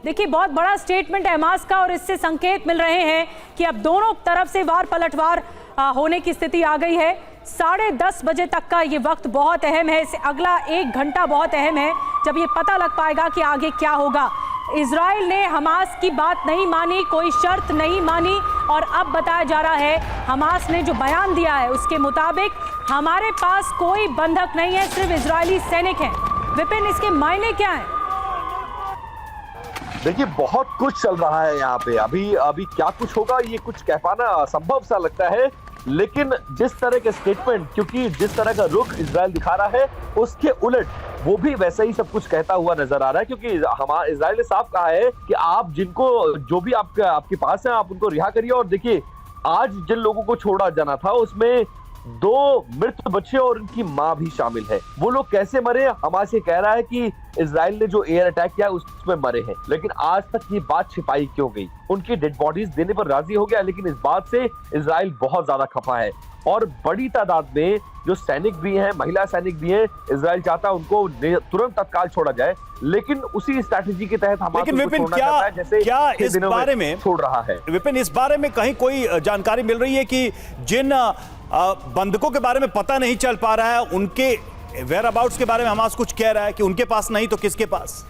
देखिए बहुत बड़ा स्टेटमेंट है हमास का और इससे संकेत मिल रहे हैं कि अब दोनों तरफ से वार पलटवार होने की स्थिति आ गई है। 10:30 बजे तक का ये वक्त बहुत अहम है, इससे अगला 1 घंटा बहुत अहम है जब ये पता लग पाएगा कि आगे क्या होगा। इजराइल ने हमास की बात नहीं मानी, कोई शर्त नहीं मानी और अब बताया जा रहा है हमास ने जो बयान दिया है उसके मुताबिक हमारे पास कोई बंधक नहीं है, सिर्फ इजरायली सैनिक हैं। विपिन, इसके मायने क्या हैं? देखिए बहुत कुछ चल रहा है यहाँ पे। अभी क्या कुछ होगा ये कुछ कह पाना असंभव सा लगता है, लेकिन जिस तरह के स्टेटमेंट, क्योंकि जिस तरह का रुख इजराइल दिखा रहा है उसके उलट वो भी वैसे ही सब कुछ कहता हुआ नजर आ रहा है। क्योंकि इजराइल ने साफ कहा है कि आप जिनको जो भी आपके पास है आप उनको रिहा करिए। और देखिए आज जिन लोगों को छोड़ा जाना था उसमें 2 मृत बच्चे और उनकी मां भी शामिल है। वो लोग कैसे मरे? हमास ये कह रहा है कि इजराइल ने जो एयर अटैक किया उसमें मरे हैं, लेकिन आज तक ये बात छिपाई क्यों गई? उनकी डेड बॉडीज देने पर राजी हो गया, लेकिन इस बात से इजराइल बहुत ज्यादा खफा है और बड़ी तादाद में जो सैनिक भी हैं, महिला सैनिक भी हैं, इजराइल चाहता है उनको तुरंत तत्काल छोड़ा जाए, लेकिन उसी स्ट्रैटेजी के तहत हमास लेकिन विपिन क्या इस बारे में छोड़ रहा है? विपिन, इस बारे में कहीं कोई जानकारी मिल रही है कि जिन बंधकों के बारे में पता नहीं चल पा रहा है उनके वेयर अबाउट्स के बारे में हमास कुछ कह रहा है कि उनके पास नहीं तो किसके पास?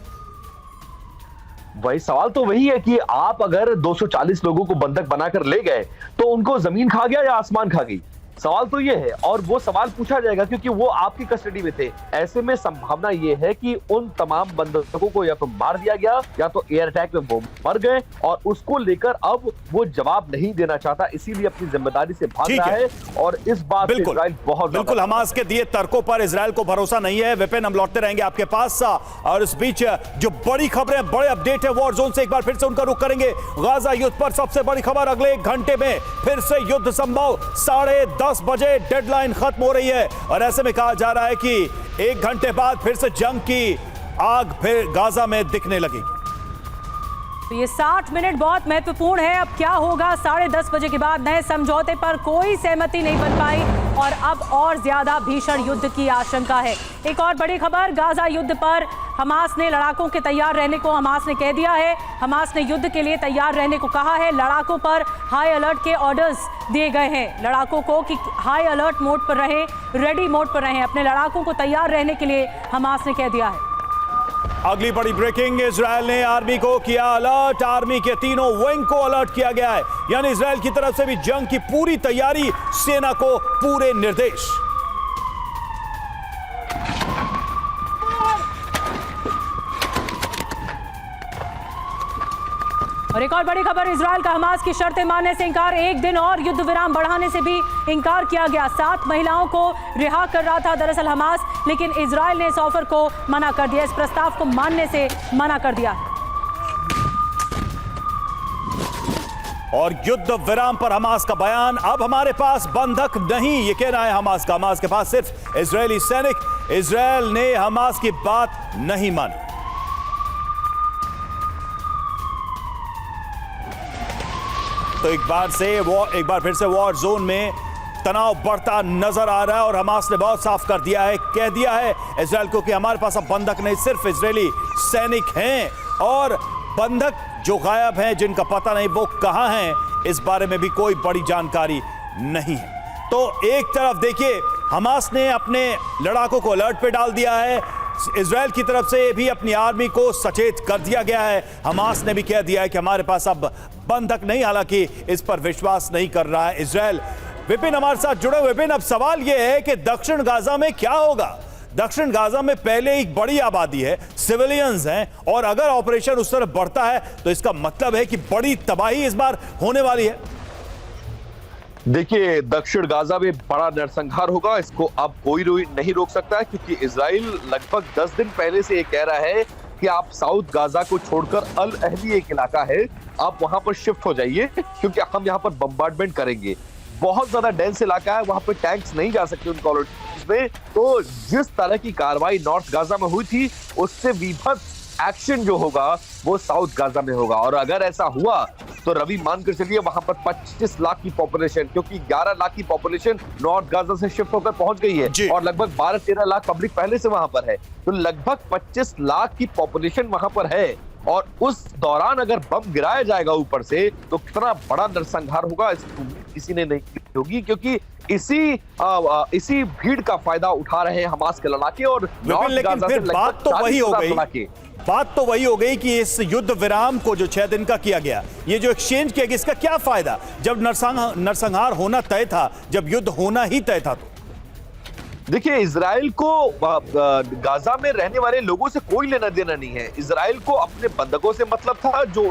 वही सवाल तो वही है कि आप अगर 240 लोगों को बंधक बनाकर ले गए तो उनको जमीन खा गया या आसमान खा गई? सवाल तो ये है और वो सवाल पूछा जाएगा क्योंकि वो आपकी कस्टडी में थे। ऐसे में संभावना ये है कि उन तमाम बंधकों को या तो मार दिया गया या तो एयर अटैक में वो मर गए और उसको लेकर अब वो जवाब नहीं देना चाहता, इसीलिए अपनी जिम्मेदारी से भाग रहा है। और इस बात से इजराइल बिल्कुल हमास के दिए तर्कों पर इजराइल को भरोसा नहीं है। विपिन, हम लौटते रहेंगे आपके पास और इस बीच जो बड़ी खबरें, बड़े अपडेट है वॉर जोन से, एक बार फिर से उनका रुख करेंगे। गाजा युद्ध पर सबसे बड़ी खबर, अगले 1 घंटे में फिर से युद्ध संभव। 10:30 बजे डेडलाइन खत्म हो रही है और ऐसे में कहा जा रहा है कि 1 घंटे बाद फिर से जंग की आग फिर गाजा में दिखने लगेगी। तो ये 60 मिनट बहुत महत्वपूर्ण है। अब क्या होगा 10:30 बजे के बाद? नए समझौते पर कोई सहमति नहीं बन पाई और अब और ज्यादा भीषण युद्ध की आशंका है। एक और बड़ी खबर, गाजा युद्ध पर हमास ने लड़ाकों के तैयार रहने को हमास ने कह दिया है। हमास ने युद्ध के लिए तैयार रहने को कहा है। लड़ाकों पर हाई अलर्ट के ऑर्डर्स दिए गए हैं लड़ाकों को कि हाई अलर्ट मोड पर रहें, रेडी मोड पर रहें। अपने लड़ाकों को तैयार रहने के लिए हमास ने कह दिया है। अगली बड़ी ब्रेकिंग, इजराइल ने आर्मी को किया अलर्ट। आर्मी के तीनों विंग को अलर्ट किया गया है, यानी इजराइल की तरफ से भी जंग की पूरी तैयारी, सेना को पूरे निर्देश। और एक और बड़ी खबर, इजराइल का हमास की शर्तें मानने से इनकार। 1 दिन और युद्ध विराम बढ़ाने से भी इनकार किया गया। 7 महिलाओं को रिहा कर रहा था दरअसल हमास, लेकिन इजराइल ने इस ऑफर को मना कर दिया, इस प्रस्ताव को मानने से मना कर दिया। और युद्ध विराम पर हमास का बयान, अब हमारे पास बंधक नहीं, ये कह रहा है हमास का। हमास के पास सिर्फ इजरायली सैनिक। इजराइल ने हमास की बात नहीं मानी। तो एक बार फिर से वॉर जोन में तनाव बढ़ता नजर आ रहा है और हमास ने बहुत साफ कर दिया है, कह दिया है इजराइल को कि हमारे पास अब बंधक नहीं, सिर्फ इजरायली सैनिक हैं और बंधक जो गायब हैं, जिनका पता नहीं वो कहां हैं, इस बारे में भी कोई बड़ी जानकारी नहीं है। तो एक तरफ देखिए हमास ने अपने लड़ाकों को अलर्ट पे डाल दिया है, इजराइल की तरफ से भी अपनी आर्मी को सचेत कर दिया गया है। हमास ने भी कह दिया है कि हमारे पास अब बंधक नहीं, हालांकि इस पर विश्वास नहीं कर रहा है इजराइल। विपिन हमारे साथ जुड़े। विपिन, अब सवाल यह है कि दक्षिण गाजा में क्या होगा? दक्षिण गाजा में पहले एक बड़ी आबादी है, सिविलियंस हैं, और अगर ऑपरेशन उस तरफ बढ़ता है तो इसका मतलब है कि बड़ी तबाही इस बार होने वाली है। देखिए दक्षिण गाजा में बड़ा नरसंहार होगा, इसको अब कोई नहीं रोक सकता है, क्योंकि इजराइल लगभग 10 दिन पहले से ये कह रहा है कि आप साउथ गाजा को छोड़कर अल अहली एक इलाका है, आप वहां पर शिफ्ट हो जाइए क्योंकि हम यहाँ पर बम्बार्डमेंट करेंगे। बहुत ज्यादा डेंस इलाका है, वहां पर टैंक्स नहीं जा सकते उन कॉलोनीज में। तो जिस तरह की कार्रवाई नॉर्थ गाजा में हुई थी उससे विभत्स एक्शन जो होगा वो साउथ गाजा में होगा। और अगर ऐसा हुआ तो रवि मानकर चलिए वहां पर 25 लाख की पॉपुलेशन, क्योंकि 11 लाख की पॉपुलेशन नॉर्थ गाजा से शिफ्ट होकर पहुंच गई है और लगभग 12-13 लाख पब्लिक पहले से वहां पर है, तो लगभग 25 लाख की पॉपुलेशन वहां पर है। और उस दौरान अगर बम गिराया जाएगा ऊपर से तो कितना बड़ा नरसंहार होगा इसकी उम्मीद किसी ने नहीं की होगी, क्योंकि इसी भीड़ का फायदा उठा रहे हैं हमास के लड़ाके। और लेकिन फिर बात तो वही हो गई, बात तो वही हो गई कि इस युद्ध विराम को जो 6 दिन का किया गया, ये जो एक्सचेंज किया गया, इसका क्या फायदा जब नरसंहार होना तय था, जब युद्ध होना ही तय था? तो देखिए, इजराइल को गाजा में रहने वाले लोगों से कोई लेना देना नहीं है। इजराइल को अपने बंधकों से मतलब था जो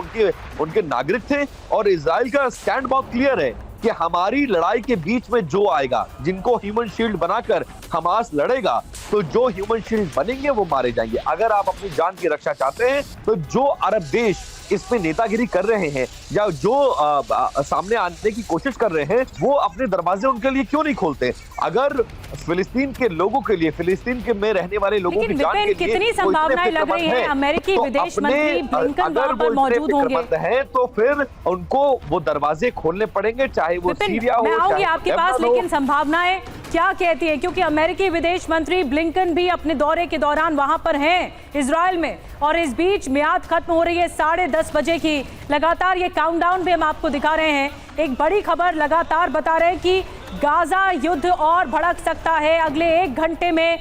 उनके नागरिक थे, और इजराइल का स्टैंड बहुत क्लियर है कि हमारी लड़ाई के बीच में जो आएगा, जिनको ह्यूमन शील्ड बनाकर हमास लड़ेगा, तो जो ह्यूमन शील्ड बनेंगे वो मारे जाएंगे। अगर आप अपनी जान की रक्षा चाहते हैं तो जो अरब देश इसमें नेतागिरी कर रहे हैं या जो सामने आने की कोशिश कर रहे हैं, वो अपने दरवाजे उनके लिए क्यों नहीं खोलते? अगर फिलिस्तीन के लोगों के लिए, फिलिस्तीन के में रहने वाले लोगों की जान के लिए कितनी संभावनाएं लग रही है? अमेरिकी विदेश मंत्री ब्लिंकन वहां पर मौजूद होंगे, हैं तो फिर उनको वो दरवाजे खोलने पड़ेंगे, चाहे वो सीरिया हो। मैं आऊंगी आपके पास, लेकिन संभावनाएं क्या कहती है? क्योंकि अमेरिकी विदेश मंत्री ब्लिंकन भी अपने दौरे के दौरान वहां पर हैं इजराइल में, और इस बीच मियाद खत्म हो रही है 10:30 बजे की। लगातार ये काउंटडाउन भी हम आपको दिखा रहे हैं। एक बड़ी खबर लगातार बता रहे हैं कि गाजा युद्ध और भड़क सकता है अगले 1 घंटे में।